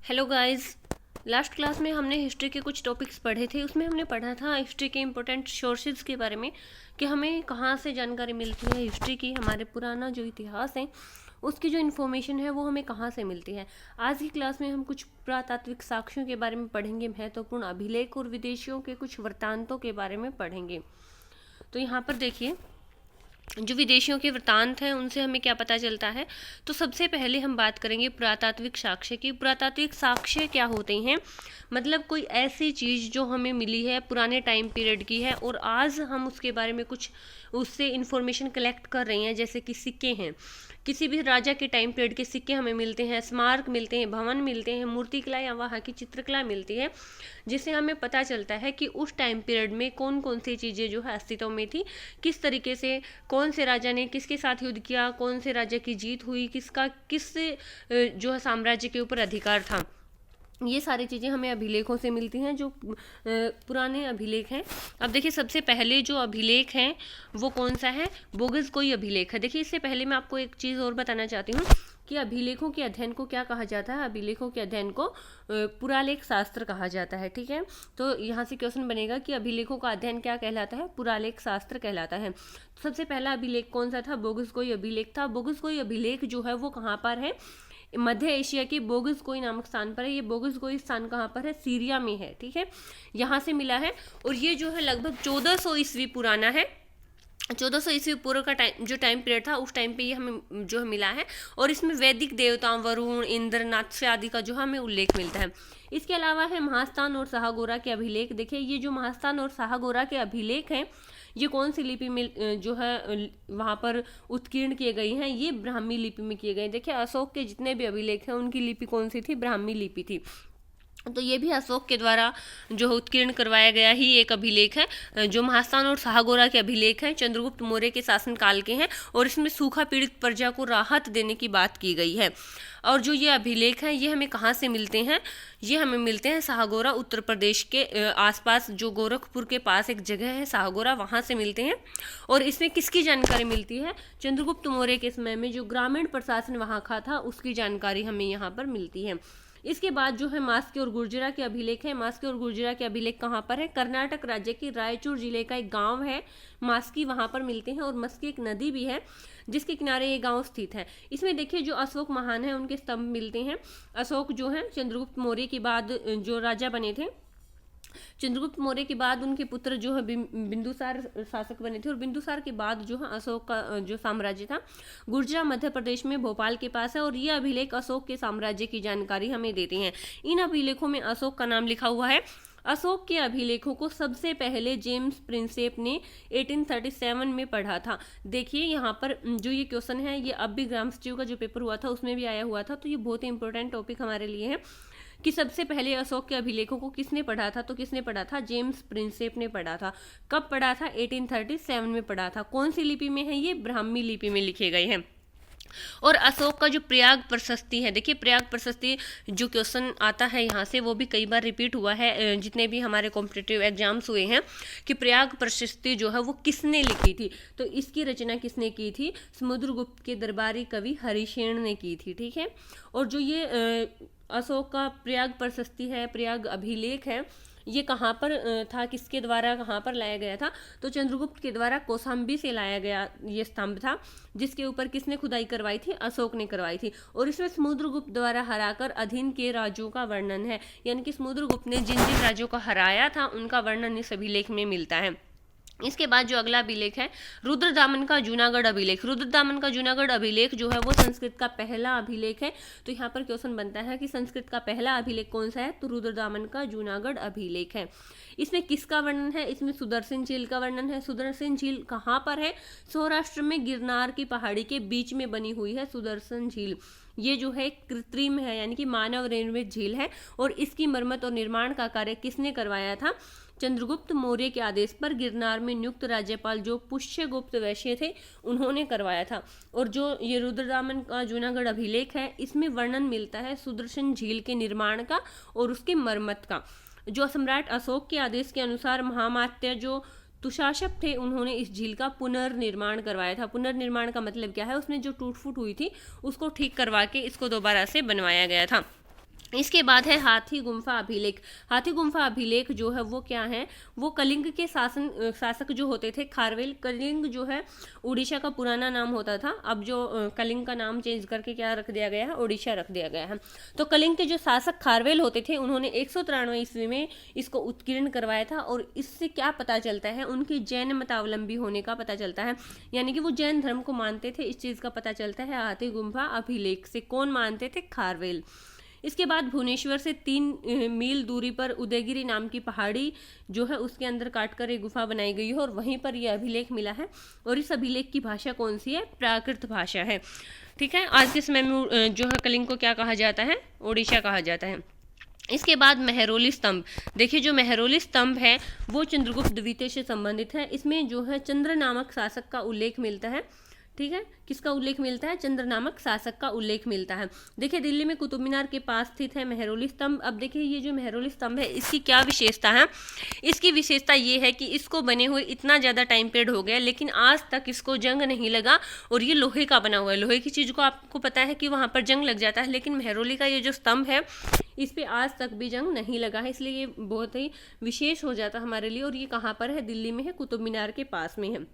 Hello guys. Last class में हमने history के कुछ टॉपिक्स पढ़े थे। उसमें हमने पढ़ा था हिस्ट्री के इम्पोर्टेंट सोर्सेज के बारे में कि हमें कहाँ से जानकारी मिलती है हिस्ट्री की। हमारे पुराना जो इतिहास है उसकी जो इन्फॉर्मेशन है वो हमें कहाँ से मिलती है। आज की क्लास में हम कुछ पुरातात्विक साक्ष्यों के बारे में पढ़ेंगे, महत्वपूर्ण अभिलेख और विदेशियों के कुछ वृत्तांतों के बारे में पढ़ेंगे। तो यहाँ पर देखिए, जो विदेशियों के वृत्तांत हैं उनसे हमें क्या पता चलता है। तो सबसे पहले हम बात करेंगे पुरातात्विक साक्ष्य की। पुरातात्विक साक्ष्य क्या होते हैं? मतलब कोई ऐसी चीज़ जो हमें मिली है, पुराने टाइम पीरियड की है और आज हम उसके बारे में कुछ उससे इंफॉर्मेशन कलेक्ट कर रहे हैं। जैसे कि सिक्के हैं, किसी भी राजा के टाइम पीरियड के सिक्के हमें मिलते हैं, स्मारक मिलते हैं, भवन मिलते हैं, मूर्तिकला या वहाँ की चित्रकला मिलती है, जिससे हमें पता चलता है कि उस टाइम पीरियड में कौन कौन सी चीज़ें जो है अस्तित्व में थी, किस तरीके से कौन से राजा ने किसके साथ युद्ध किया, कौन से राजा की जीत हुई, किसका किस जो है साम्राज्य के ऊपर अधिकार था। ये सारी चीज़ें हमें अभिलेखों से मिलती हैं, जो पुराने अभिलेख हैं। अब देखिए, सबसे पहले जो अभिलेख हैं वो कौन सा है? बोगस कोई अभिलेख है। देखिए, इससे पहले मैं आपको एक चीज़ और बताना चाहती हूँ कि अभिलेखों के अध्ययन को क्या कहा जाता है। अभिलेखों के अध्ययन को पुरालेख शास्त्र कहा जाता है। ठीक है, तो यहाँ से क्वेश्चन बनेगा कि अभिलेखों का अध्ययन क्या कहलाता है? पुरालेख शास्त्र कहलाता है। तो सबसे पहला अभिलेख कौन सा था? बोगस कोई अभिलेख था। बोगस कोई अभिलेख जो है वो कहाँ पर है? मध्य एशिया के बोगस कोई नामक स्थान पर है। ये बोगस कोई स्थान कहाँ पर है? सीरिया में है। ठीक है, यहाँ से मिला है और ये जो है लगभग 1400 ईस्वी पुराना है। 1400 ईस्वी पूर्व का टाइम, जो टाइम पीरियड था उस टाइम पे ये हमें जो है मिला है। और इसमें वैदिक देवताओं वरुण, इंद्र, नात्स्य आदि का जो हमें उल्लेख मिलता है। इसके अलावा है महास्थान और शाहगोरा के अभिलेख। देखिए, ये जो महास्थान और शाहगोरा के अभिलेख हैं ये कौन सी लिपि में जो है वहाँ पर उत्कीर्ण किए गए हैं? ये ब्राह्मी लिपि में किए गए। देखिए, अशोक के जितने भी अभिलेख हैं उनकी लिपि कौन सी थी? ब्राह्मी लिपि थी। तो ये भी अशोक के द्वारा जो उत्कीर्ण करवाया गया ही एक अभिलेख है। जो महास्थान और शाहगोरा के अभिलेख हैं चंद्रगुप्त मौर्य के शासनकाल के हैं और इसमें सूखा पीड़ित प्रजा को राहत देने की बात की गई है। और जो ये अभिलेख हैं ये हमें कहाँ से मिलते हैं? ये हमें मिलते हैं शाहगोरा, उत्तर प्रदेश के आसपास, जो गोरखपुर के पास एक जगह है शाहगोरा, वहाँ से मिलते हैं। और इसमें किसकी जानकारी मिलती है? चंद्रगुप्त मौर्य के समय में जो ग्रामीण प्रशासन वहाँ का था उसकी जानकारी हमें यहाँ पर मिलती है। इसके बाद जो है मास्की और गुर्जरा के अभिलेख है। मास्की और गुर्जरा के अभिलेख कहाँ पर है? कर्नाटक राज्य के रायचूर जिले का एक गांव है मास्की, वहाँ पर मिलते हैं। और मस्की एक नदी भी है जिसके किनारे ये गांव स्थित है। इसमें देखिए, जो अशोक महान है उनके स्तंभ मिलते हैं। अशोक जो है चंद्रगुप्त मौर्य के बाद जो राजा बने थे, चंद्रगुप्त मौर्य के बाद उनके पुत्र जो है बिंदुसार शासक बने थे। और बिंदुसार के बाद जो है अशोक का जो साम्राज्य था, गुर्जरा मध्य प्रदेश में भोपाल के पास है। और ये अभिलेख अशोक के साम्राज्य की जानकारी हमें देते हैं। इन अभिलेखों में अशोक का नाम लिखा हुआ है। अशोक के अभिलेखों को सबसे पहले जेम्स प्रिंसेप ने 1837 में पढ़ा था। देखिए, यहाँ पर जो ये क्वेश्चन है ये अब भी ग्रामस्ट्यू का जो पेपर हुआ था उसमें भी आया हुआ था। तो ये बहुत ही इंपॉर्टेंट टॉपिक हमारे लिए है कि सबसे पहले अशोक के अभिलेखों को किसने पढ़ा था? तो किसने पढ़ा था? जेम्स प्रिंसेप ने पढ़ा था। कब पढ़ा था? 1837 में पढ़ा था। कौन सी लिपि में है? ये ब्राह्मी लिपि में लिखे गए हैं। और अशोक का जो प्रयाग प्रशस्ति है, देखिए प्रयाग प्रशस्ति जो क्वेश्चन आता है यहाँ से वो भी कई बार रिपीट हुआ है जितने भी हमारे कॉम्पिटिटिव एग्जाम्स हुए हैं, कि प्रयाग प्रशस्ति जो है वो किसने लिखी थी? तो इसकी रचना किसने की थी? समुद्रगुप्त के दरबारी कवि हरिशेन ने की थी। ठीक है, और जो ये अशोक का प्रयाग प्रशस्ति है, प्रयाग अभिलेख है, ये कहाँ पर था? किसके द्वारा कहाँ पर लाया गया था? तो चंद्रगुप्त के द्वारा कौशाम्बी से लाया गया ये स्तंभ था, जिसके ऊपर किसने खुदाई करवाई थी? अशोक ने करवाई थी। और इसमें समुद्रगुप्त द्वारा हराकर अधीन के राज्यों का वर्णन है, यानी कि समुद्रगुप्त ने जिन जिन राज्यों को हराया था उनका वर्णन इस अभिलेख में मिलता है। इसके बाद जो अगला अभिलेख है रुद्रदामन का जूनागढ़ अभिलेख। रुद्रदामन का जूनागढ़ अभिलेख जो है वो संस्कृत का पहला अभिलेख है। तो यहाँ पर क्वेश्चन बनता है कि संस्कृत का पहला अभिलेख कौन सा है? तो रुद्रदामन का जूनागढ़ अभिलेख है। इसमें किसका वर्णन है? इसमें सुदर्शन झील का वर्णन है। सुदर्शन झील कहाँ पर है? सौराष्ट्र में गिरनार की पहाड़ी के बीच में बनी हुई है सुदर्शन झील। ये जो है कृत्रिम है, यानी कि मानव निर्मित झील है। और इसकी मरम्मत और निर्माण का कार्य किसने करवाया था? चंद्रगुप्त मौर्य के आदेश पर गिरनार में नियुक्त राज्यपाल जो पुष्यगुप्त वैश्य थे उन्होंने करवाया था। और जो ये रुद्रदामन का जूनागढ़ अभिलेख है इसमें वर्णन मिलता है सुदर्शन झील के निर्माण का और उसके मरम्मत का। जो सम्राट अशोक के आदेश के अनुसार महामात्य जो तुशासक थे उन्होंने इस झील का पुनर्निर्माण करवाया था। पुनर्निर्माण का मतलब क्या है? उसमें जो टूट फूट हुई थी उसको ठीक करवा के इसको दोबारा से बनवाया गया था। इसके बाद है हाथी गुम्फा अभिलेख। हाथी गुम्फा अभिलेख जो है वो क्या है, वो कलिंग के शासक जो होते थे खारवेल। कलिंग जो है उड़ीसा का पुराना नाम होता था, अब जो कलिंग का नाम चेंज करके क्या रख दिया गया है, उड़ीसा रख दिया गया है। तो कलिंग के जो शासक खारवेल होते थे उन्होंने 193 ईस्वी में इसको उत्कीर्ण करवाया था। और इससे क्या पता चलता है, उनकी जैन मतावलंबी होने का पता चलता है, यानी कि वो जैन धर्म को मानते थे। इस चीज़ का पता चलता है हाथी गुम्फा अभिलेख से। कौन मानते थे? खारवेल। इसके बाद भुवनेश्वर से 3 मील दूरी पर उदयगिरी नाम की पहाड़ी जो है उसके अंदर काटकर एक गुफा बनाई गई है और वहीं पर यह अभिलेख मिला है। और इस अभिलेख की भाषा कौन सी है? प्राकृत भाषा है। ठीक है, आज के समय में जो है कलिंग को क्या कहा जाता है? ओडिशा कहा जाता है। इसके बाद मेहरौली स्तंभ। देखिए जो मेहरौली स्तंभ है वो चंद्रगुप्त द्वितीय से संबंधित है। इसमें जो है चंद्र नामक शासक का उल्लेख मिलता है। ठीक है, किसका उल्लेख मिलता है? चंद्र नामक शासक का उल्लेख मिलता है। देखिए दिल्ली में कुतुब मीनार के पास स्थित है मेहरौली स्तंभ। अब देखिए ये जो मेहरौली स्तंभ है इसकी क्या विशेषता है? इसकी विशेषता ये है कि इसको बने हुए इतना ज़्यादा टाइम पीरियड हो गया लेकिन आज तक इसको जंग नहीं लगा। और ये लोहे का बना हुआ है। लोहे की चीज़ को आपको पता है कि वहाँ पर जंग लग जाता है, लेकिन मेहरौली का ये जो स्तंभ है इस पर आज तक भी जंग नहीं लगा है, इसलिए ये बहुत ही विशेष हो जाता हमारे लिए। और ये कहाँ पर है? दिल्ली में है, कुतुब मीनार के पास में है।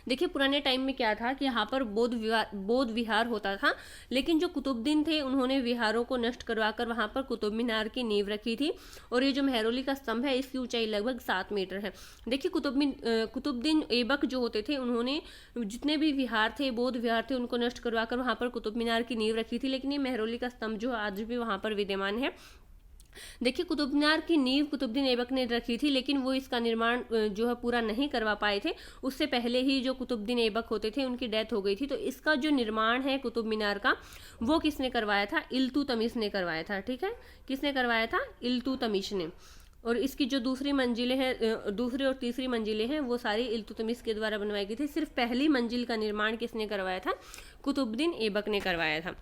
देखिए पुराने टाइम में क्या था कि यहाँ पर बौद्ध विहार होता था, लेकिन जो कुतुबुद्दीन थे उन्होंने विहारों को नष्ट करवाकर वहाँ पर कुतुब मीनार की नींव रखी थी। और ये जो मेहरौली का स्तंभ है इसकी ऊंचाई लगभग 7 मीटर है। देखिए कुतुबुद्दीन ऐबक जो होते थे उन्होंने जितने भी विहार थे, बौद्ध विहार थे, उनको नष्ट करवाकर वहाँ पर कुतुब मीनार की नींव रखी थी। लेकिन ये मेहरौली का स्तंभ जो आज भी वहाँ पर विद्यमान है। देखिए कुतुब मीनार की नींव कुतुबुद्दीन ऐबक ने रखी थी, लेकिन वो इसका निर्माण जो है पूरा नहीं करवा पाए थे। उससे पहले ही जो कुतुबुद्दीन ऐबक होते थे उनकी डेथ हो गई थी। तो इसका जो निर्माण है कुतुब मीनार का वो किसने करवाया था? इल्तुतमिश ने करवाया था। ठीक है, किसने करवाया था? इल्तुतमिश ने। और इसकी जो दूसरी मंजिलें हैं, दूसरी और तीसरी मंजिलें हैं, वो सारी इल्तुतमिश के द्वारा बनवाई गई थी। सिर्फ पहली मंजिल का निर्माण किसने करवाया था? कुतुबुद्दीन ऐबक ने करवाया था।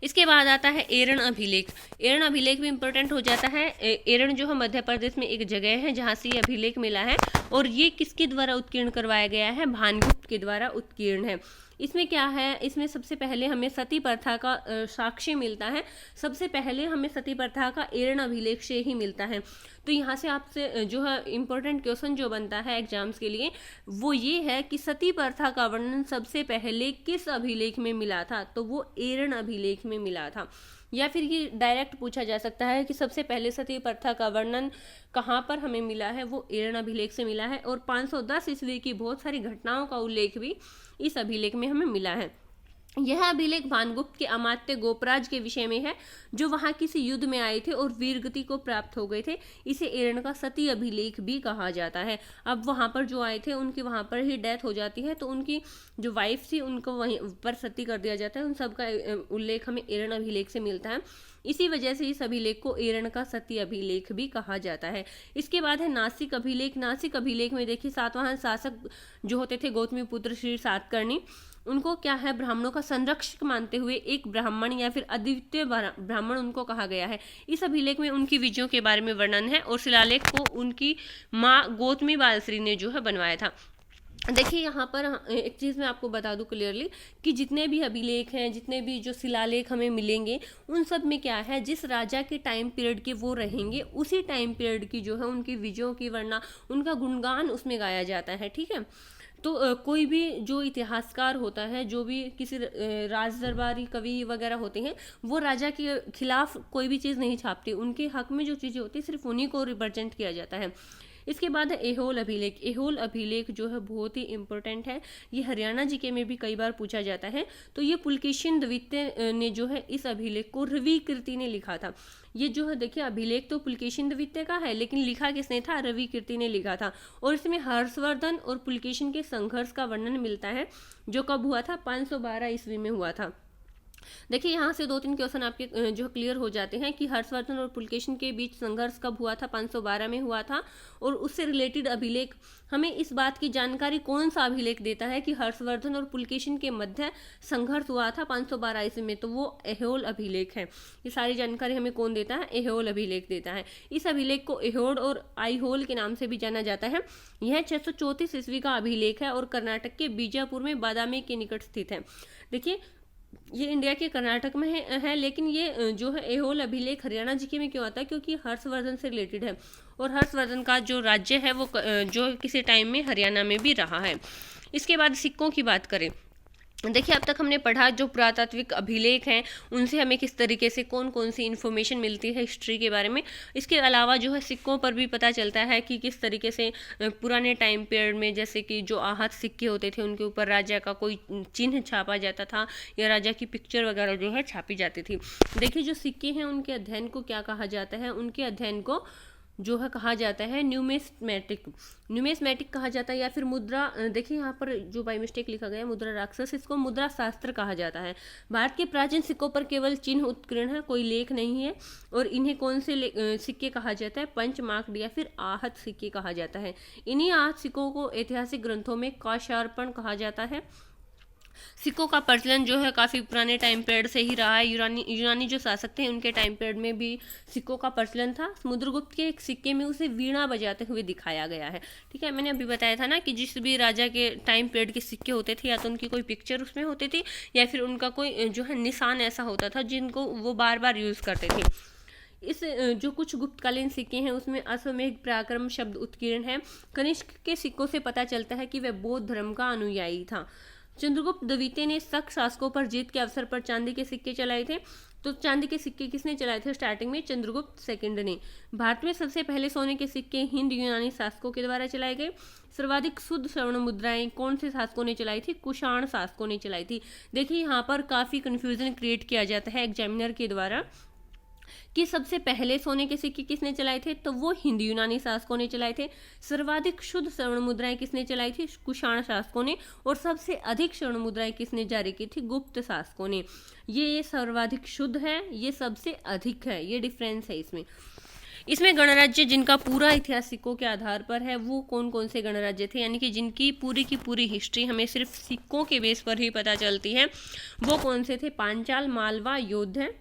इसके बाद आता है एरण अभिलेख। एरण अभिलेख भी इंपॉर्टेंट हो जाता है। एरण जो है मध्य प्रदेश में एक जगह है जहाँ से ये अभिलेख मिला है। और ये किसके द्वारा उत्कीर्ण करवाया गया है? भानुगुप्त के द्वारा उत्कीर्ण है। इसमें क्या है? इसमें सबसे पहले हमें सती प्रथा का साक्ष्य मिलता है। सबसे पहले हमें सती प्रथा का एरण अभिलेख से ही मिलता है। तो यहाँ से आपसे जो है इम्पोर्टेंट क्वेश्चन जो बनता है एग्जाम्स के लिए वो ये है कि सती प्रथा का वर्णन सबसे पहले किस अभिलेख में मिला था? तो वो एरण अभिलेख में मिला था। या फिर ये डायरेक्ट पूछा जा सकता है कि सबसे पहले सती प्रथा का वर्णन कहाँ पर हमें मिला है? वो एरण अभिलेख से मिला है। और 510 ईस्वी की बहुत सारी घटनाओं का उल्लेख भी इस अभिलेख में हमें मिला है। यह अभिलेख भानुगुप्त के अमात्य गोपराज के विषय में है, जो वहां किसी युद्ध में आए थे और वीरगति को प्राप्त हो गए थे। इसे एरण का सती अभिलेख भी कहा जाता है। अब वहां पर जो आए थे उनकी वहां पर ही डेथ हो जाती है, तो उनकी जो वाइफ थी उनको वहीं पर सती कर दिया जाता है। उन सब का उल्लेख हमें एरण अभिलेख से मिलता है। इसी वजह से इस अभिलेख को एरण का सती अभिलेख भी कहा जाता है। इसके बाद है नासिक अभिलेख। नासिक अभिलेख में देखिए सातवाहन शासक जो होते थे गौतमीपुत्र श्री सातकर्णी, उनको क्या है? ब्राह्मणों का संरक्षक मानते हुए एक ब्राह्मण या फिर अद्वितीय ब्राह्मण उनको कहा गया है। इस अभिलेख में उनकी विजयों के बारे में वर्णन है और शिलालेख को उनकी माँ गौतमी बालश्री ने जो है बनवाया था। देखिए यहाँ पर एक चीज़ मैं आपको बता दूं क्लियरली कि जितने भी अभिलेख हैं, जितने भी जो शिलालेख हमें मिलेंगे, उन सब में क्या है? जिस राजा के टाइम पीरियड के वो रहेंगे उसी टाइम पीरियड की जो है उनकी विजयों की वर्णना, उनका गुणगान उसमें गाया जाता है। ठीक है, तो कोई भी जो इतिहासकार होता है, जो भी किसी राज दरबारी कवि वगैरह होते हैं, वो राजा के खिलाफ कोई भी चीज़ नहीं छापते। उनके हक में जो चीज़ें होती है सिर्फ उन्हीं को रिप्रेजेंट किया जाता है। इसके बाद है ऐहोल अभिलेख। ऐहोल अभिलेख जो है बहुत ही इंपॉर्टेंट है। ये हरियाणा जीके में भी कई बार पूछा जाता है। तो ये पुलकेशिन द्वितीय ने जो है इस अभिलेख को रविकीर्ति ने लिखा था। ये जो है देखिए अभिलेख तो पुलकेशिन द्वितीय का है, लेकिन लिखा किसने था? रविकीर्ति ने लिखा था। और इसमें हर्षवर्धन और पुलकेशिन के संघर्ष का वर्णन मिलता है, जो कब हुआ था? 512 ईस्वी में हुआ था। देखिए यहाँ से 2-3 क्वेश्चन आपके जो क्लियर हो जाते हैं कि हर्षवर्धन और पुलकेशिन के बीच संघर्ष कब हुआ था? 512 में हुआ था। और उससे रिलेटेड अभिलेख हमें इस बात की जानकारी कौन सा अभिलेख देता है कि हर्षवर्धन और पुलकेशिन के मध्य संघर्ष हुआ था 512 ईस्वी में? तो वो ऐहोल अभिलेख है। ये सारी जानकारी हमें कौन देता है? ऐहोल अभिलेख देता है। इस अभिलेख को ऐहोल और आईहोल के नाम से भी जाना जाता है। यह 634 ईस्वी का अभिलेख है और कर्नाटक के बीजापुर में बादामी के निकट स्थित है। देखिए ये इंडिया के कर्नाटक में है लेकिन ये जो है ऐहोल अभिलेख हरियाणा जीके में क्यों आता है, क्योंकि हर्षवर्धन से रिलेटेड है और हर्षवर्धन का जो राज्य है वो जो किसी टाइम में हरियाणा में भी रहा है। इसके बाद सिक्कों की बात करें, देखिए अब तक हमने पढ़ा जो पुरातात्विक अभिलेख हैं उनसे हमें किस तरीके से कौन कौन सी इन्फॉर्मेशन मिलती है हिस्ट्री के बारे में। इसके अलावा जो है सिक्कों पर भी पता चलता है कि किस तरीके से पुराने टाइम पीरियड में जैसे कि जो आहत सिक्के होते थे उनके ऊपर राजा का कोई चिन्ह छापा जाता था या राजा की पिक्चर वगैरह जो है छापी जाती थी। देखिए जो सिक्के हैं उनके अध्ययन को क्या कहा जाता है, उनके अध्ययन को जो है कहा जाता है न्यूमेस्मेटिक कहा जाता है या फिर मुद्रा। देखिए यहाँ पर जो बाई मिस्टेक लिखा गया है मुद्रा राक्षस, इसको मुद्रा शास्त्र कहा जाता है। भारत के प्राचीन सिक्कों पर केवल चिन्ह उत्कीर्ण है, कोई लेख नहीं है और इन्हें कौन से सिक्के कहा जाता है, पंचमार्क्ड या फिर आहत सिक्के कहा जाता है। इन्हीं आहत सिक्कों को ऐतिहासिक ग्रंथों में काशार्पण कहा जाता है। सिक्कों का प्रचलन जो है काफ़ी पुराने टाइम पीरियड से ही रहा है। यूनानी जो शासक थे उनके टाइम पीरियड में भी सिक्कों का प्रचलन था। समुद्रगुप्त के एक सिक्के में उसे वीणा बजाते हुए दिखाया गया है। ठीक है, मैंने अभी बताया था ना कि जिस भी राजा के टाइम पीरियड के सिक्के होते थे या तो उनकी कोई पिक्चर उसमें होती थी या फिर उनका कोई जो है निशान ऐसा होता था जिनको वो बार बार यूज़ करते थे। इस जो कुछ गुप्तकालीन सिक्के हैं उसमें अश्वमेध पराक्रम शब्द उत्कीर्ण है। कनिष्क के सिक्कों से पता चलता है कि वह बौद्ध धर्म का अनुयायी था। चंद्रगुप्त द्वितीय ने शक शासकों पर जीत के अवसर पर चांदी के सिक्के चलाए थे। तो चांदी के सिक्के किसने चलाए थे स्टार्टिंग में? चंद्रगुप्त सेकंड ने। भारत में सबसे पहले सोने के सिक्के हिंद यूनानी शासकों के द्वारा चलाए गए। सर्वाधिक शुद्ध स्वर्ण मुद्राएं कौन से शासकों ने चलाई थी? कुषाण शासकों ने चलाई थी। देखिए यहाँ पर काफी कंफ्यूजन क्रिएट किया जाता है एग्जामिनर के द्वारा कि सबसे पहले सोने के सिक्के किसने चलाए थे, तो वो हिंद यूनानी शासकों ने चलाए थे। सर्वाधिक शुद्ध स्वर्ण मुद्राएं किसने चलाई थी? कुषाण शासकों ने। और सबसे अधिक स्वर्ण मुद्राएं किसने जारी की थी? गुप्त शासकों ने। ये सर्वाधिक शुद्ध है, ये सबसे अधिक है, ये डिफरेंस है इसमें गणराज्य जिनका पूरा इतिहास सिक्कों के आधार पर है वो कौन कौन से गणराज्य थे, यानी कि जिनकी पूरी की पूरी हिस्ट्री हमें सिर्फ सिक्कों के बेस पर ही पता चलती है, वो कौन से थे? पांचाल, मालवा, योद्ध।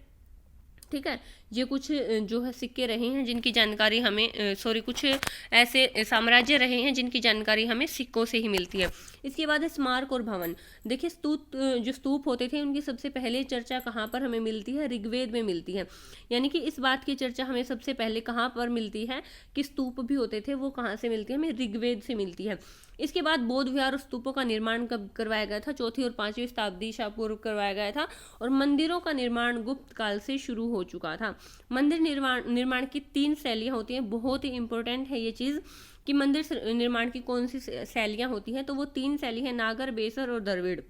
ठीक है, ये कुछ जो है सिक्के रहे हैं जिनकी जानकारी हमें कुछ ऐसे साम्राज्य रहे हैं जिनकी जानकारी हमें सिक्कों से ही मिलती है। इसके बाद है स्मारक और भवन। देखिए जो स्तूप होते थे उनकी सबसे पहले चर्चा कहाँ पर हमें मिलती है? ऋग्वेद में मिलती है। यानी कि इस बात की चर्चा हमें सबसे पहले कहाँ पर मिलती है कि स्तूप भी होते थे, वो कहाँ से मिलती है? हमें ऋग्वेद से मिलती है। इसके बाद बौद्ध विहार और स्तूपों का निर्माण कब करवाया गया था? 4वीं और 5वीं शताब्दी ईसा पूर्व करवाया गया था। और मंदिरों का निर्माण गुप्त काल से शुरू हो चुका था। मंदिर निर्माण की 3 शैलियाँ होती हैं। बहुत ही इंपॉर्टेंट है ये चीज़ कि मंदिर निर्माण की कौन सी शैलियाँ होती हैं, तो वो 3 शैली है, नागर, बेसर और द्रविड़।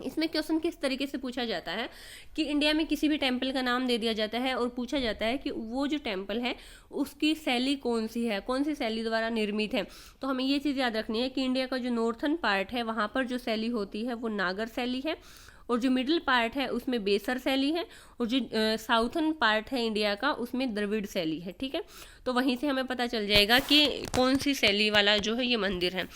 इसमें क्वेश्चन किस तरीके से पूछा जाता है कि इंडिया में किसी भी टेम्पल का नाम दे दिया जाता है और पूछा जाता है कि वो जो टेम्पल है उसकी शैली कौन सी है, कौन सी शैली द्वारा निर्मित है। तो हमें ये चीज़ याद रखनी है कि इंडिया का जो नॉर्थन पार्ट है वहाँ पर जो शैली होती है वो नागर शैली है और जो मिडिल पार्ट है उसमें बेसर शैली है और जो साउथर्न पार्ट है इंडिया का उसमें द्रविड़ शैली है। ठीक है, तो वहीं से हमें पता चल जाएगा कि कौन सी शैली वाला जो है ये मंदिर है।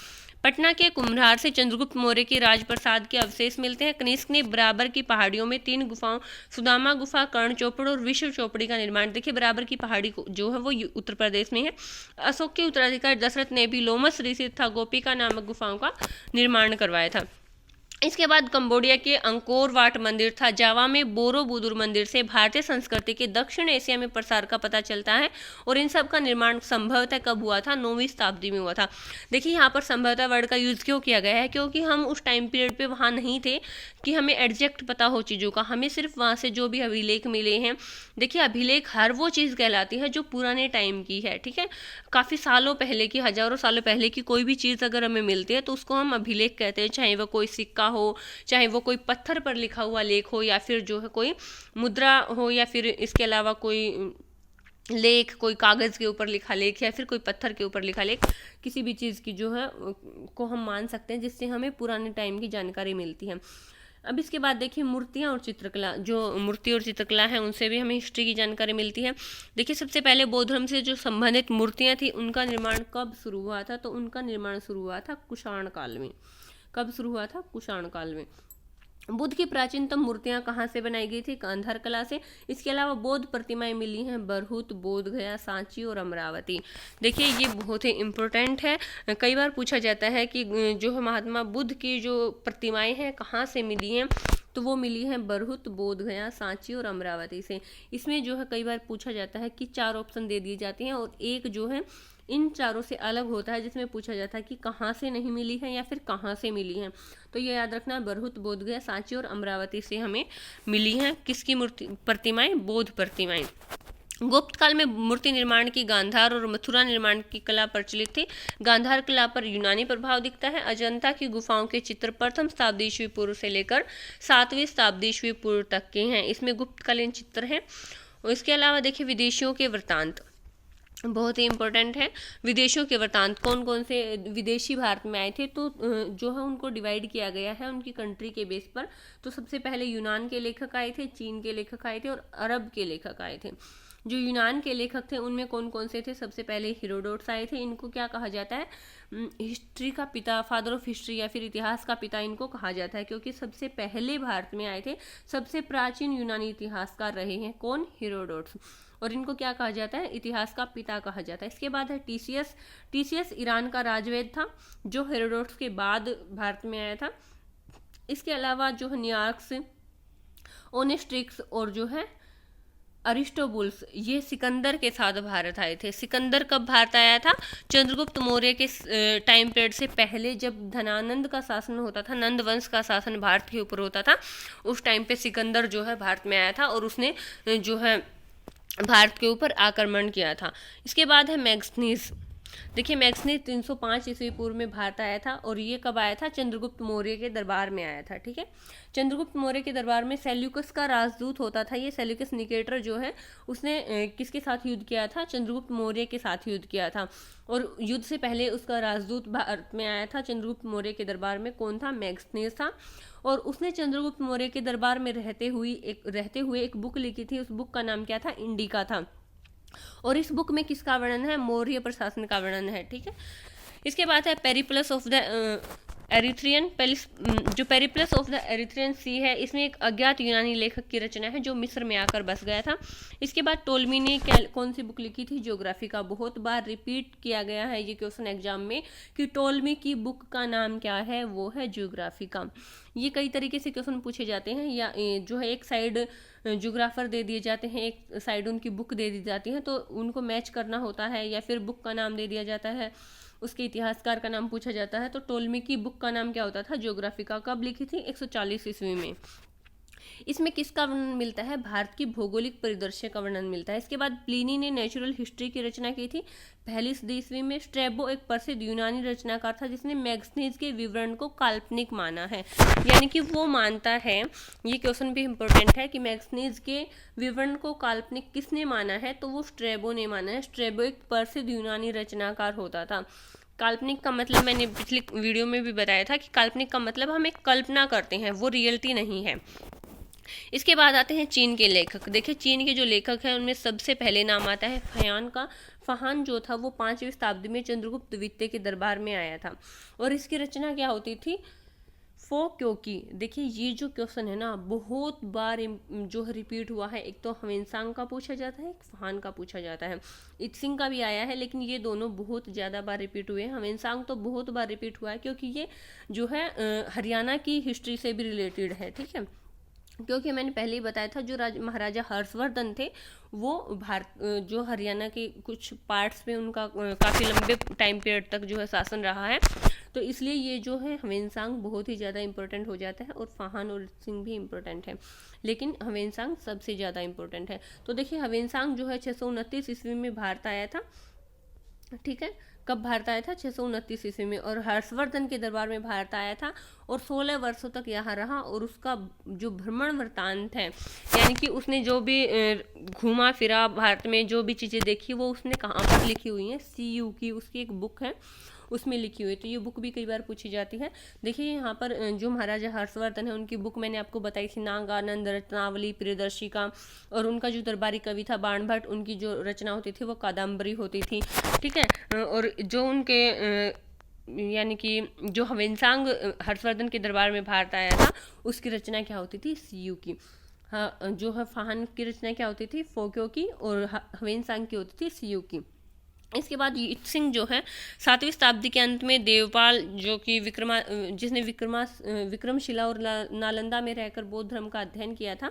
पटना के कुम्हरार से चंद्रगुप्त मौर्य के राजप्रसाद के अवशेष मिलते हैं। कनिष्क ने बराबर की पहाड़ियों में 3 गुफाओं सुदामा गुफा, कर्ण चौपड़ और विश्व चौपड़ी का निर्माण। देखिए बराबर की पहाड़ी जो है वो उत्तर प्रदेश में है। अशोक के उत्तराधिकारी दशरथ ने भी लोमस ऋषि तथा गोपिका नामक गुफाओं का निर्माण करवाया था। इसके बाद कंबोडिया के अंकोर वाट मंदिर था। जावा में बोरोबुदुर मंदिर से भारतीय संस्कृति के दक्षिण एशिया में प्रसार का पता चलता है और इन सब का निर्माण संभवतः कब हुआ था? 9वीं शताब्दी में हुआ था। देखिए यहाँ पर संभवतः वर्ड का यूज़ क्यों किया गया है? क्योंकि हम उस टाइम पीरियड पे वहाँ नहीं थे कि हमें एग्जैक्ट पता हो चीज़ों का। हमें सिर्फ वहाँ से जो भी अभिलेख मिले हैं, देखिए अभिलेख हर वो चीज़ कहलाती है जो पुराने टाइम की है। ठीक है, काफ़ी सालों पहले की, हजारों सालों पहले की कोई भी चीज़ अगर हमें मिलती है तो उसको हम अभिलेख कहते हैं, चाहे वह कोई सिक्का हो, चाहे वो कोई पत्थर पर लिखा हुआ लेख हो या फिर जो है कोई मुद्रा हो या फिर इसके अलावा कोई लेख, कोई कागज़ के ऊपर लिखा लेख या फिर कोई पत्थर के ऊपर लिखा लेख, किसी भी चीज़ की जो है को हम मान सकते हैं जिससे हमें पुराने टाइम की जानकारी मिलती है। अब इसके बाद देखिए मूर्तियाँ और चित्रकला। जो मूर्ति और चित्रकला है उनसे भी हमें हिस्ट्री की जानकारी मिलती है। देखिए सबसे पहले बौद्ध धर्म से जो संबंधित मूर्तियाँ थी उनका निर्माण कब शुरू हुआ था? तो उनका निर्माण शुरू हुआ था कुषाण काल में। कब शुरू हुआ था? कुषाण काल में। बुद्ध की प्राचीनतम मूर्तियां कहाँ से बनाई गई थी? गांधार कला से। इसके अलावा बौद्ध प्रतिमाएं मिली हैं बरहुत, बोध गया, सांची और अमरावती। देखिए ये बहुत ही इम्पोर्टेंट है, कई बार पूछा जाता है कि जो है महात्मा बुद्ध की जो प्रतिमाएं हैं कहाँ से मिली हैं, तो वो मिली है बरहुत, बोधगया, सांची और अमरावती से। इसमें जो है कई बार पूछा जाता है कि 4 ऑप्शन दे दिए जाते हैं और एक जो है इन चारों से अलग होता है, जिसमें पूछा जाता है कि कहाँ से नहीं मिली है या फिर कहाँ से मिली है। तो ये याद रखना है, बरहुत, बोधगया, सांची और अमरावती से हमें मिली हैं किसकी मूर्ति प्रतिमाएं? बौद्ध प्रतिमाएं। गुप्त काल में मूर्ति निर्माण की गांधार और मथुरा निर्माण की कला प्रचलित थी। गांधार कला पर यूनानी प्रभाव दिखता है। अजंता की गुफाओं के चित्र प्रथम शताब्दी ईस्वी पूर्व से लेकर 7वीं शताब्दी ईस्वी पूर्व तक के हैं। इसमें गुप्तकालीन चित्र हैं। और इसके अलावा देखिए विदेशियों के वृत्तांत बहुत ही इंपॉर्टेंट है। विदेशों के वृत्तांत, कौन कौन से विदेशी भारत में आए थे, तो जो है उनको डिवाइड किया गया है उनकी कंट्री के बेस पर। तो सबसे पहले यूनान के लेखक आए थे, चीन के लेखक आए थे और अरब के लेखक आए थे। जो यूनान के लेखक थे उनमें कौन कौन से थे? सबसे पहले हेरोडोटस आए थे। इनको क्या कहा जाता है? हिस्ट्री का पिता, फादर ऑफ हिस्ट्री या फिर इतिहास का पिता इनको कहा जाता है, क्योंकि सबसे पहले भारत में आए थे। सबसे प्राचीन यूनानी इतिहासकार रहे हैं कौन? हेरोडोटस। और इनको क्या कहा जाता है? इतिहास का पिता कहा जाता है। इसके बाद है टीसीएस। टीसीएस ईरान का राजवैद्य था जो हेरोडोटस के बाद भारत में आया था। इसके अलावा जो है न्यूयार्क, ओनेस्ट्रिक्स और जो है अरिस्टोबुल्स, ये सिकंदर के साथ भारत आए थे। सिकंदर कब भारत आया था? चंद्रगुप्त मौर्य के टाइम पीरियड से पहले, जब धनानंद का शासन होता था, नंद वंश का शासन भारत के ऊपर होता था, उस टाइम पे सिकंदर जो है भारत में आया था और उसने जो है भारत के ऊपर आक्रमण किया था। इसके बाद है मैग्स्थनीज। देखिए मैग्स्थनीज 305 ईस्वी पूर्व में भारत आया था और ये कब आया था? चंद्रगुप्त मौर्य के दरबार में आया था। ठीक है, चंद्रगुप्त मौर्य के दरबार में सेल्यूकस का राजदूत होता था। ये सेल्यूकस निकेटर जो है उसने किसके साथ युद्ध किया था? चंद्रगुप्त मौर्य के साथ युद्ध किया था। और युद्ध से पहले उसका राजदूत भारत में आया था चंद्रगुप्त मौर्य के दरबार में। कौन था? मैग्स्थनीज था। और उसने चंद्रगुप्त मौर्य के दरबार में रहते हुए एक बुक लिखी थी। उस बुक का नाम क्या था? इंडिका था। और इस बुक में किसका वर्णन है? मौर्य प्रशासन का वर्णन है। ठीक है, इसके बाद है पेरिप्लस ऑफ द एरिथ्रियन। जो पेरिप्लस ऑफ द एरिथ्रियन सी है, इसमें एक अज्ञात यूनानी लेखक की रचना है जो मिस्र में आकर बस गया था। इसके बाद टोलमी ने कौन सी बुक लिखी थी? ज्योग्राफी का। बहुत बार रिपीट किया गया है ये क्वेश्चन एग्जाम में कि टोलमी की बुक का नाम क्या है? वो है ज्योग्राफी का। ये कई तरीके से क्वेश्चन पूछे जाते हैं, या जो है एक साइड ज्योग्राफर दे दिए जाते हैं, एक साइड उनकी बुक दे दी जाती है, तो उनको मैच करना होता है, या फिर बुक का नाम दे दिया जाता है, उसके इतिहासकार का नाम पूछा जाता है। तो टोलमी की बुक का नाम क्या होता था? ज्योग्राफी का। कब लिखी थी? 140 ईस्वी में। इसमें किसका वर्णन मिलता है? भारत की भौगोलिक परिदृश्य का वर्णन मिलता है। इसके बाद प्लिनी ने नेचुरल हिस्ट्री की रचना की थी पहली सदी ईस्वी में। स्ट्रैबो एक प्रसिद्ध यूनानी रचनाकार था जिसने मैग्स्थनीज के विवरण को काल्पनिक माना है। यानी कि वो मानता है, ये क्वेश्चन भी इंपॉर्टेंट है, कि मैग्स्थनीज के विवरण को काल्पनिक किसने माना है? तो वो स्ट्रैबो ने माना है। स्ट्रैबो एक प्रसिद्ध यूनानी रचनाकार होता था। काल्पनिक का मतलब मैंने पिछली वीडियो में भी बताया था कि काल्पनिक का मतलब हम एक कल्पना करते हैं, वो रियलिटी नहीं है। इसके बाद आते हैं चीन के लेखक। देखिए चीन के जो लेखक हैं उनमें सबसे पहले नाम आता है फहान का। फहान जो था वो 5वीं शताब्दी में चंद्रगुप्त द्वितीय के दरबार में आया था और इसकी रचना क्या होती थी? क्योंकि देखिए ये जो क्वेश्चन है ना बहुत बार जो है रिपीट हुआ है। एक तो ह्वेनसांग का पूछा जाता है, एक फहान का पूछा जाता है। इत्सिंग का भी आया है, लेकिन ये दोनों बहुत ज़्यादा बार रिपीट हुए हैं। ह्वेनसांग तो बहुत बार रिपीट हुआ है क्योंकि ये जो है हरियाणा की हिस्ट्री से भी रिलेटेड है। ठीक है, क्योंकि मैंने पहले ही बताया था जो महाराजा हर्षवर्धन थे वो जो हरियाणा के कुछ पार्ट्स पे उनका काफ़ी लंबे टाइम पीरियड तक जो है शासन रहा है, तो इसलिए ये जो है ह्वेनसांग बहुत ही ज़्यादा इंपॉर्टेंट हो जाता है। और फहान और सिंह भी इंपॉर्टेंट है, लेकिन ह्वेनसांग सबसे ज़्यादा इंपॉर्टेंट है। तो देखिए ह्वेनसांग जो है 629 ईस्वी में भारत आया था। ठीक है, कब भारत आया था? 629 ईस्वी में। और हर्षवर्धन के दरबार में भारत आया था और 16 वर्षों तक यहाँ रहा। और उसका जो भ्रमण वृत्तांत है, यानी कि उसने जो भी घूमा फिरा भारत में, जो भी चीज़ें देखी, वो उसने कहाँ पर लिखी हुई हैं? CU की उसकी एक बुक है उसमें लिखी हुई है। तो ये बुक भी कई बार पूछी जाती है। देखिए यहाँ पर जो महाराजा हर्षवर्धन है उनकी बुक मैंने आपको बताई थी, नागानंद रत्नावली प्रियदर्शिका। और उनका जो दरबारी कवि था बाणभट्ट, उनकी जो रचना होती थी वो कादम्बरी होती थी। ठीक है, और जो उनके यानी कि जो ह्वेनसांग हर्षवर्धन के दरबार में भारत आया था उसकी रचना क्या होती थी? CU की। हाँ, जो है फहान की रचना क्या होती थी? फोक्यो की। और ह्वेनसांग की होती थी CU की। इसके बाद सिंह जो है 7वीं शताब्दी के अंत में देवपाल, जो कि जिसने विक्रमशिला और नालंदा में रहकर बौद्ध धर्म का अध्ययन किया था,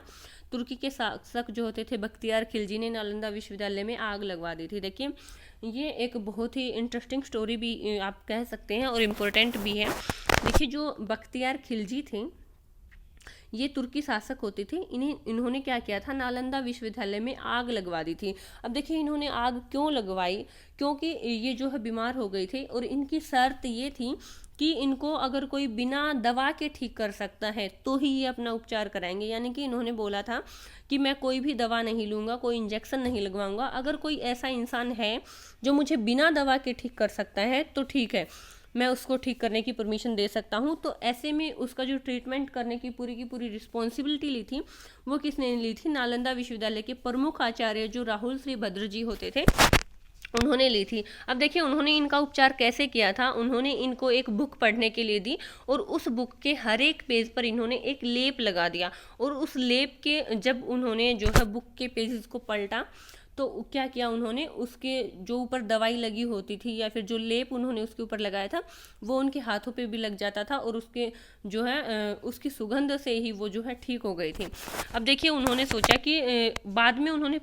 तुर्की के शासक जो होते थे बख्तियार खिलजी ने नालंदा विश्वविद्यालय में आग लगवा दी थी। देखिए ये एक बहुत ही इंटरेस्टिंग स्टोरी भी आप कह सकते हैं और इम्पोर्टेंट भी है। देखिए जो बख्तियार खिलजी थे ये तुर्की शासक होते थे, इन्होंने क्या किया था, नालंदा विश्वविद्यालय में आग लगवा दी थी। अब देखिए इन्होंने आग क्यों लगवाई, क्योंकि ये जो है बीमार हो गई थी और इनकी शर्त ये थी कि इनको अगर कोई बिना दवा के ठीक कर सकता है तो ही ये अपना उपचार कराएंगे। यानी कि इन्होंने बोला था कि मैं कोई भी दवा नहीं लूँगा, कोई इंजेक्शन नहीं लगवाऊंगा, अगर कोई ऐसा इंसान है जो मुझे बिना दवा के ठीक कर सकता है तो ठीक है, मैं उसको ठीक करने की परमिशन दे सकता हूँ। तो ऐसे में उसका जो ट्रीटमेंट करने की पूरी रिस्पॉन्सिबिलिटी ली थी वो किसने ली थी, नालंदा विश्वविद्यालय के प्रमुख आचार्य जो राहुल श्री भद्र जी होते थे उन्होंने ली थी। अब देखिए उन्होंने इनका उपचार कैसे किया था, उन्होंने इनको एक बुक पढ़ने के लिए दी और उस बुक के हर एक पेज पर इन्होंने एक लेप लगा दिया और उस लेप के जब उन्होंने जो है बुक के पेजेस को पलटा तो क्या किया उन्होंने, उसके जो ऊपर दवाई लगी होती थी या फिर जो लेप उन्होंने उसके ऊपर लगाया था वो उनके हाथों पे भी लग जाता था और उसके जो है उसकी सुगंध से ही वो जो है ठीक हो गई थी। अब देखिए उन्होंने सोचा कि बाद में उन्होंने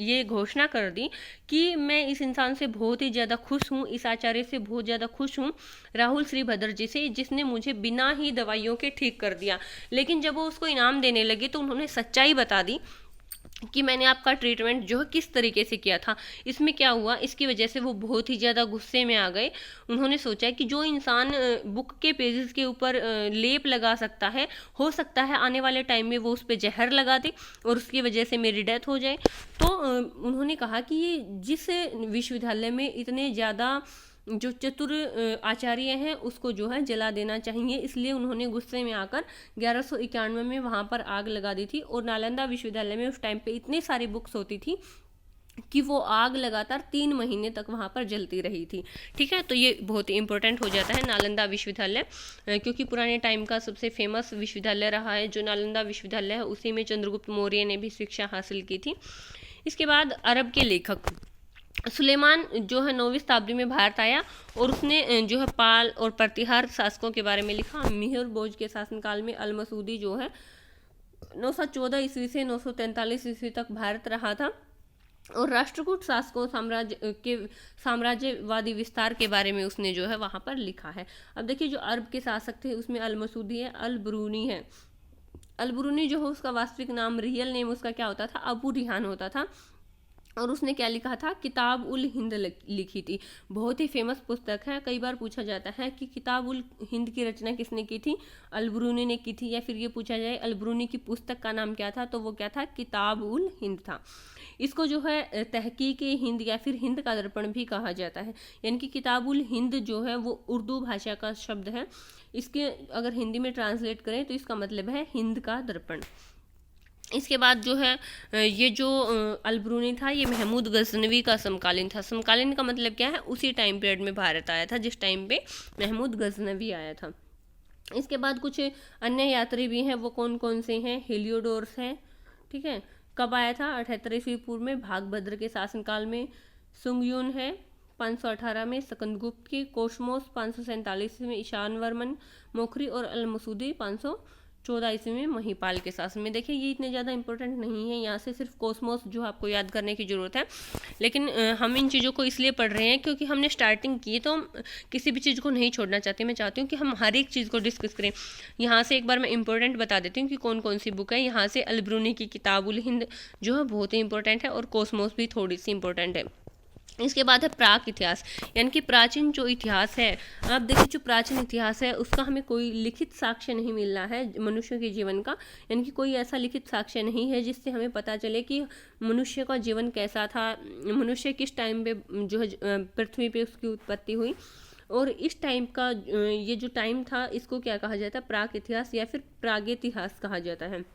ये घोषणा कर दी कि मैं इस इंसान से बहुत ही ज़्यादा खुश हूँ, इस आचार्य से बहुत ज़्यादा खुश हूँ, राहुल श्री भद्र जी से, जिसने मुझे बिना ही दवाइयों के ठीक कर दिया। लेकिन जब वो उसको इनाम देने लगे तो उन्होंने सच्चाई बता दी कि मैंने आपका ट्रीटमेंट जो है किस तरीके से किया था। इसमें क्या हुआ, इसकी वजह से वो बहुत ही ज़्यादा गुस्से में आ गए। उन्होंने सोचा कि जो इंसान बुक के पेजेस के ऊपर लेप लगा सकता है, हो सकता है आने वाले टाइम में वो उस पर जहर लगा दे और उसकी वजह से मेरी डेथ हो जाए। तो उन्होंने कहा कि ये जिस विश्वविद्यालय में इतने ज़्यादा जो चतुर आचार्य हैं उसको जो है जला देना चाहिए, इसलिए उन्होंने गुस्से में आकर 1191 में वहाँ पर आग लगा दी थी। और नालंदा विश्वविद्यालय में उस टाइम पे इतनी सारी बुक्स होती थी कि वो आग लगातार 3 महीने तक वहाँ पर जलती रही थी। ठीक है, तो ये बहुत ही इंपॉर्टेंट हो जाता है नालंदा विश्वविद्यालय, क्योंकि पुराने टाइम का सबसे फेमस विश्वविद्यालय रहा है जो नालंदा विश्वविद्यालय है। उसी में चंद्रगुप्त मौर्य ने भी शिक्षा हासिल की थी। इसके बाद अरब के लेखक सुलेमान जो है 9वीं शताब्दी में भारत आया और उसने जो है पाल और प्रतिहार शासकों के बारे में लिखा। मिहिर भोज के शासनकाल में अल मसूदी जो है 914 ईस्वी से 943 ईस्वी तक भारत रहा था और राष्ट्रकूट शासकों साम्राज्यवादी विस्तार के बारे में उसने जो है वहाँ पर लिखा है। अब देखिए जो अरब के शासक थे उसमें अल मसूदी है, अल ब्रूनी है। अल ब्रूनी जो है उसका वास्तविक नाम, रियल नेम उसका क्या होता था, अबू रिहान होता था और उसने क्या लिखा था, किताब उल हिंद लिखी थी। बहुत ही फेमस पुस्तक है। कई बार पूछा जाता है कि किताब उल हिंद की रचना किसने की थी, अलब्रूनी ने की थी, या फिर ये पूछा जाए अलब्रूनी की पुस्तक का नाम क्या था, तो वो क्या था, किताब उल हिंद था। इसको जो है तहकीक हिंद या फिर हिंद का दर्पण भी कहा जाता है। यानी कि किताब उल हिंद जो है वो उर्दू भाषा का शब्द है। इसके अगर हिंदी में ट्रांसलेट करें तो इसका मतलब है हिंद का दर्पण। इसके बाद जो है ये जो अलब्रूनी था ये महमूद गजनवी का समकालीन था। समकालीन का मतलब क्या है, उसी टाइम पीरियड में भारत आया था जिस टाइम पे महमूद गजनवी आया था। इसके बाद कुछ अन्य यात्री भी हैं, वो कौन कौन से हैं, हेलियोडोरस हैं। ठीक है, कब आया था, 78 ईस्वी पूर्व में भागभद्र के शासनकाल में। सुंगयून है 518 में, सकंदगुप्त की, कोशमोस 547 में, ईशान वर्मन मोखरी और अल मसूदी 514 ईस्वी में महिपाल के शासन में। देखिए ये इतने ज़्यादा इंपॉर्टेंट नहीं है, यहाँ से सिर्फ कोसमोस जो आपको याद करने की ज़रूरत है। लेकिन हम इन चीज़ों को इसलिए पढ़ रहे हैं क्योंकि हमने स्टार्टिंग की तो हम किसी भी चीज़ को नहीं छोड़ना चाहते। मैं चाहती हूँ कि हम हर एक चीज़ को डिस्कस करें। यहाँ से एक बार मैं इंपॉर्टेंट बता देती हूँ कि कौन कौन सी बुक है। यहाँ से अलब्रूनी की किताब उल हिंद जो है बहुत ही इंपॉर्टेंट है और कोसमोस भी थोड़ी सी इंपॉर्टेंट है। इसके बाद है प्राक इतिहास, यानी कि प्राचीन जो इतिहास है। आप देखिए जो प्राचीन इतिहास है उसका हमें कोई लिखित साक्ष्य नहीं मिल रहा है मनुष्य के जीवन का, यानी कि कोई ऐसा लिखित साक्ष्य नहीं है जिससे हमें पता चले कि मनुष्य का जीवन कैसा था, मनुष्य किस टाइम पे जो है पृथ्वी पे उसकी उत्पत्ति हुई। और इस टाइम का ये जो टाइम था इसको क्या कहा जाता है, प्राक इतिहास या फिर प्रागैतिहास कहा जाता है।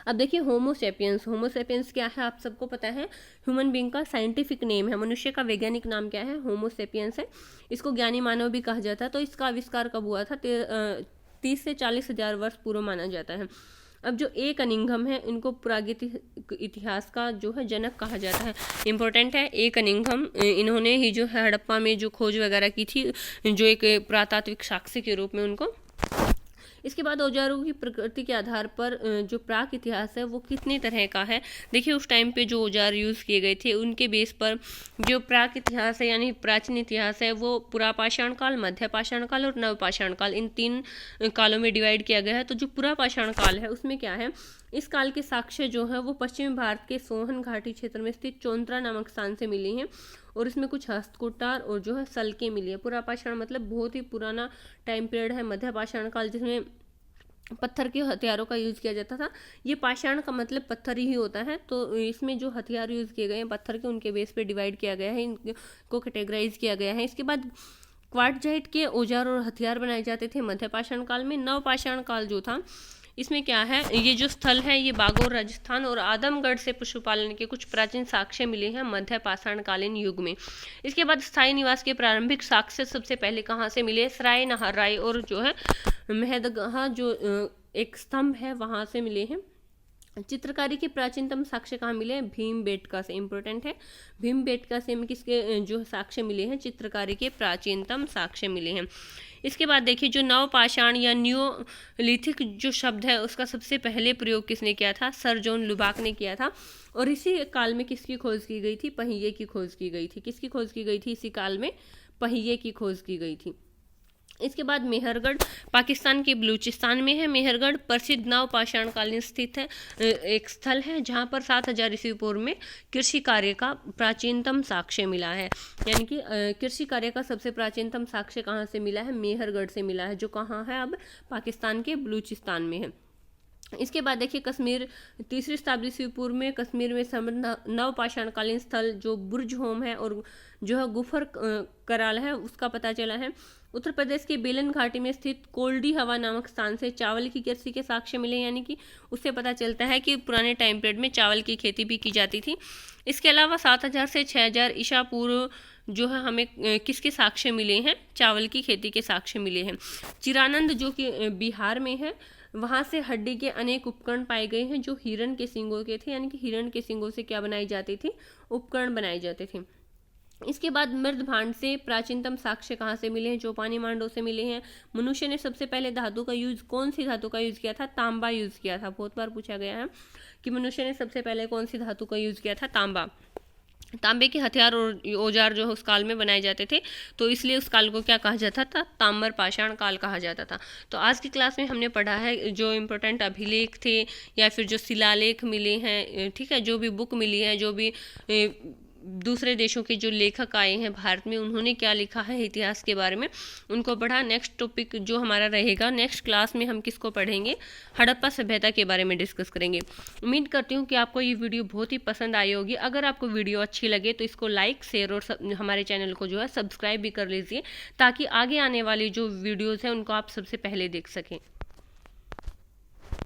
अब देखिए होमोसेपियंस, होमोसेपियंस क्या है आप सबको पता है, ह्यूमन बीइंग का साइंटिफिक नेम है। मनुष्य का वैज्ञानिक नाम क्या है, होमोसेपियंस है। इसको ज्ञानी मानव भी कहा जाता है। तो इसका आविष्कार कब हुआ था, 30 से 40 हज़ार वर्ष पूर्व माना जाता है। अब जो ए कनिंघम है, इनको प्रागैतिक इतिहास का जो है जनक कहा जाता है। इम्पोर्टेंट है, ए कनिंघम, इन्होंने ही जो है हड़प्पा में जो खोज वगैरह की थी, जो एक पुरातात्विक साक्ष्य के रूप में उनको। इसके बाद औजारों की प्रकृति के आधार पर जो प्राक इतिहास है वो कितने तरह का है। देखिए उस टाइम पे जो औजार यूज़ किए गए थे उनके बेस पर जो प्राक इतिहास है यानी प्राचीन इतिहास है वो पुरापाषाण काल, मध्य पाषाण काल और नवपाषाण काल, इन 3 कालों में डिवाइड किया गया है। तो जो पुरापाषाण काल है उसमें क्या है, इस काल के साक्ष्य जो है वो पश्चिमी भारत के सोहन घाटी क्षेत्र में स्थित चौंतरा नामक स्थान से मिली हैं और इसमें कुछ हस्तकुटार और जो है सल्के मिली है। पुरापाषाण मतलब बहुत ही पुराना टाइम पीरियड है। मध्य पाषाण काल जिसमें पत्थर के हथियारों का यूज़ किया जाता था। ये पाषाण का मतलब पत्थर ही होता है। तो इसमें जो हथियार यूज़ किए गए हैं पत्थर के, उनके बेस पे डिवाइड किया गया है, इनको कैटेगराइज किया गया है। इसके बाद क्वार्टजाइट के औजार और हथियार बनाए जाते थे मध्य पाषाण काल में। नवपाषाण काल जो था इसमें क्या है, ये जो स्थल है ये बागौर राजस्थान और आदमगढ़ से पशुपालन के कुछ प्राचीन साक्ष्य मिले हैं मध्य पाषाणकालीन युग में। इसके बाद स्थायी निवास के प्रारंभिक साक्ष्य सबसे पहले कहाँ से मिले, सराय नहराई और जो है मेहदगहा जो एक स्तंभ है वहाँ से मिले हैं। चित्रकारी के प्राचीनतम साक्ष्य कहाँ मिले हैं, भीमबेटका से। इंपॉर्टेंट है, भीमबेटका से किसके जो साक्ष्य मिले हैं, चित्रकारी के प्राचीनतम साक्ष्य मिले हैं। इसके बाद देखिए जो नवपाषाण या न्यूलिथिक जो शब्द है उसका सबसे पहले प्रयोग किसने किया था, सर जॉन लुबाक ने किया था। और इसी काल में किसकी खोज की गई थी, पहिए की खोज की गई थी। किसकी खोज की गई थी, इसी काल में पहिए की खोज की गई थी। इसके बाद मेहरगढ़ पाकिस्तान के बलूचिस्तान में है। मेहरगढ़ प्रसिद्ध नवपाषाण कालीन स्थित है एक स्थल है जहाँ पर 7000 ईस्वी पूर्व में कृषि कार्य का प्राचीनतम साक्ष्य मिला है। यानी कि कृषि कार्य का सबसे प्राचीनतम साक्ष्य कहाँ से मिला है, मेहरगढ़ से मिला है, जो कहाँ है अब पाकिस्तान के बलूचिस्तान में है। इसके बाद देखिए कश्मीर 3री शताब्दी ईस्वी पूर्व में कश्मीर में समृद्ध नवपाषाणकालीन स्थल जो बुर्ज होम है और जो है गुफर कराल है उसका पता चला है। उत्तर प्रदेश के बेलन घाटी में स्थित कोल्डी हवा नामक स्थान से चावल की कृषि के साक्ष्य मिले, यानी कि उससे पता चलता है कि पुराने टाइम पीरियड में चावल की खेती भी की जाती थी। इसके अलावा 7000 से 6000 ईसा पूर्व जो है हमें किसके साक्ष्य मिले हैं, चावल की खेती के साक्ष्य मिले हैं। चिरानंद जो कि बिहार में है, वहाँ से हड्डी के अनेक उपकरण पाए गए हैं जो हिरण के सींगों के थे, यानी कि हिरण के सींगों से क्या बनाई जाती थी, उपकरण बनाए जाते थे। इसके बाद मृद भांड से प्राचीनतम साक्ष्य कहाँ से मिले हैं, चौपानी मांडो से मिले हैं। मनुष्य ने सबसे पहले धातु का यूज, कौन सी धातु का यूज किया था, तांबा यूज किया था। बहुत बार पूछा गया है कि मनुष्य ने सबसे पहले कौन सी धातु का यूज किया था, तांबा। तांबे के हथियार और औजार जो है उस काल में बनाए जाते थे, तो इसलिए उस काल को क्या कहा जाता था, ताम्र पाषाण काल कहा जाता था। तो आज की क्लास में हमने पढ़ा है जो इम्पोर्टेंट अभिलेख थे या फिर जो शिलालेख मिले हैं, ठीक है, जो भी बुक मिली है, जो भी दूसरे देशों के जो लेखक आए हैं भारत में उन्होंने क्या लिखा है इतिहास के बारे में, उनको पढ़ा। नेक्स्ट टॉपिक जो हमारा रहेगा नेक्स्ट क्लास में हम किसको पढ़ेंगे, हड़प्पा सभ्यता के बारे में डिस्कस करेंगे। उम्मीद करती हूँ कि आपको ये वीडियो बहुत ही पसंद आई होगी। अगर आपको वीडियो अच्छी लगे तो इसको लाइक, शेयर और हमारे चैनल को जो है सब्सक्राइब भी कर लीजिए, ताकि आगे आने वाली जो वीडियोज़ हैं उनको आप सबसे पहले देख सकें।